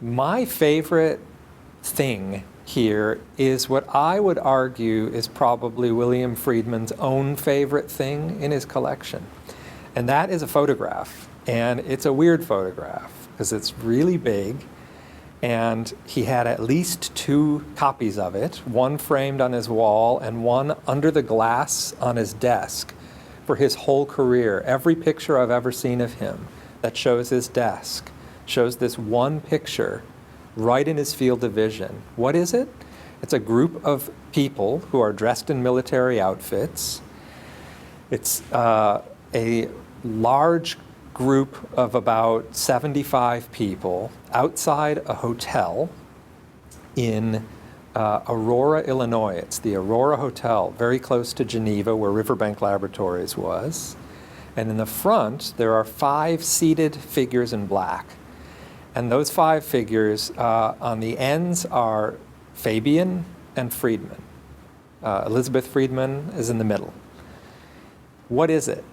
My favorite thing here is what I would argue is probably William Friedman's own favorite thing in his collection. And that is a photograph. And it's a weird photograph because it's really big. And he had at least 2 copies of it, one framed on his wall and one under the glass on his desk for his whole career. Every picture I've ever seen of him that shows his desk shows this one picture right in his field of vision. What is it? It's a group of people who are dressed in military outfits. It's a large group of about 75 people outside a hotel in Aurora, Illinois. It's the Aurora Hotel, very close to Geneva, where Riverbank Laboratories was. And in the front, there are 5 seated figures in black. And those 5 figures on the ends are Fabian and Friedman. Elizabeth Friedman is in the middle. What is it?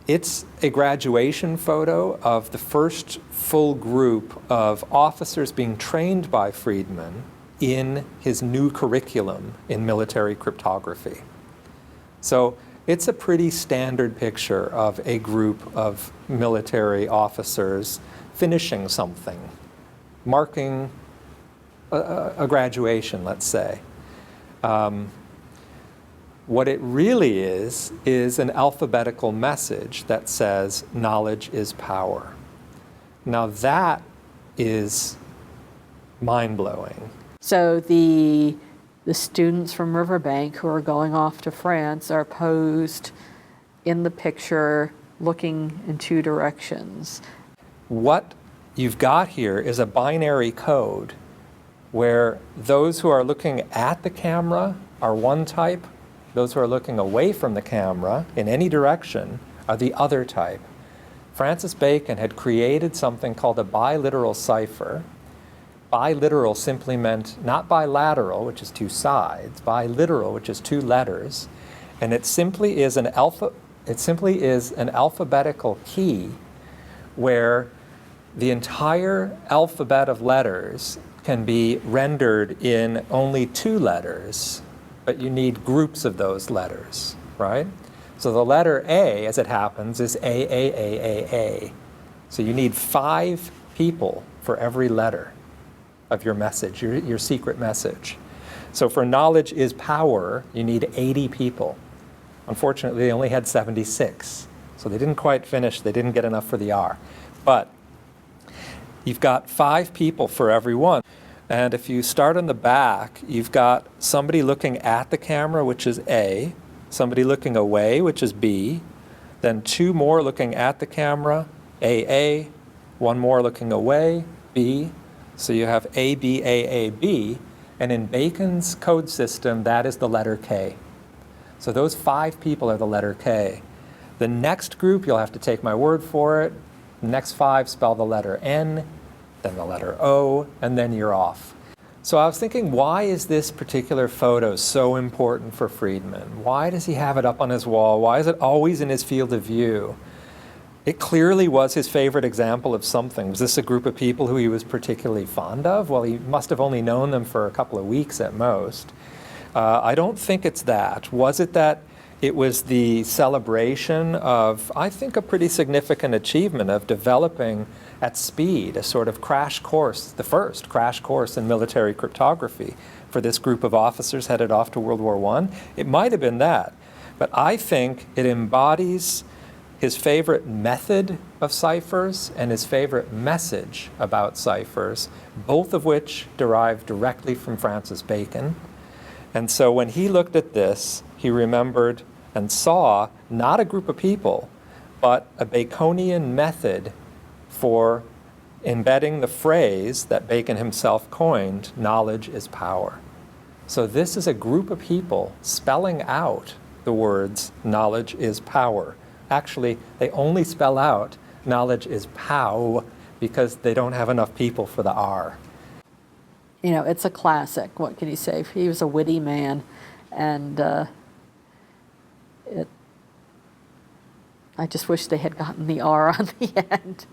It's a graduation photo of the first full group of officers being trained by Friedman in his new curriculum in military cryptography. So it's a pretty standard picture of a group of military officers finishing something, marking a graduation, let's say. What it really is an alphabetical message that says knowledge is power. Now that is mind-blowing. So the students from Riverbank who are going off to France are posed in the picture looking in 2 directions. What you've got here is a binary code where those who are looking at the camera are one type, those who are looking away from the camera in any direction are the other type. Francis Bacon had created something called a biliteral cipher. Biliteral simply meant not bilateral, which is 2 sides, biliteral, which is 2 letters, and it simply is an alphabetical key where the entire alphabet of letters can be rendered in only 2 letters, but you need groups of those letters, right? So the letter A, as it happens, is A. So you need 5 people for every letter of your message, your secret message. So for knowledge is power, you need 80 people. Unfortunately, they only had 76. So they didn't quite finish, they didn't get enough for the R. But you've got 5 people for every one. And if you start on the back, you've got somebody looking at the camera, which is A, somebody looking away, which is B, then 2 more looking at the camera, AA, 1 more looking away, B. So you have AB, and in Bacon's code system, that is the letter K. So those 5 people are the letter K. The next group, you'll have to take my word for it, the next 5 spell the letter N, then the letter O, and then you're off. So I was thinking, why is this particular photo so important for Friedman? Why does he have it up on his wall? Why is it always in his field of view? It clearly was his favorite example of something. Was this a group of people who he was particularly fond of? Well, he must have only known them for a couple of weeks at most. I don't think it's that. Was it that it was the celebration of, I think, a pretty significant achievement of developing at speed a sort of crash course, the first crash course in military cryptography for this group of officers headed off to World War I? It might have been that. But I think it embodies his favorite method of ciphers and his favorite message about ciphers, both of which derive directly from Francis Bacon. And so when he looked at this, he remembered and saw not a group of people, but a Baconian method for embedding the phrase that Bacon himself coined, knowledge is power. So this is a group of people spelling out the words, knowledge is power. Actually, they only spell out knowledge is pow because they don't have enough people for the R. You know, it's a classic. What can you say? He was a witty man, and I just wish they had gotten the R on the end.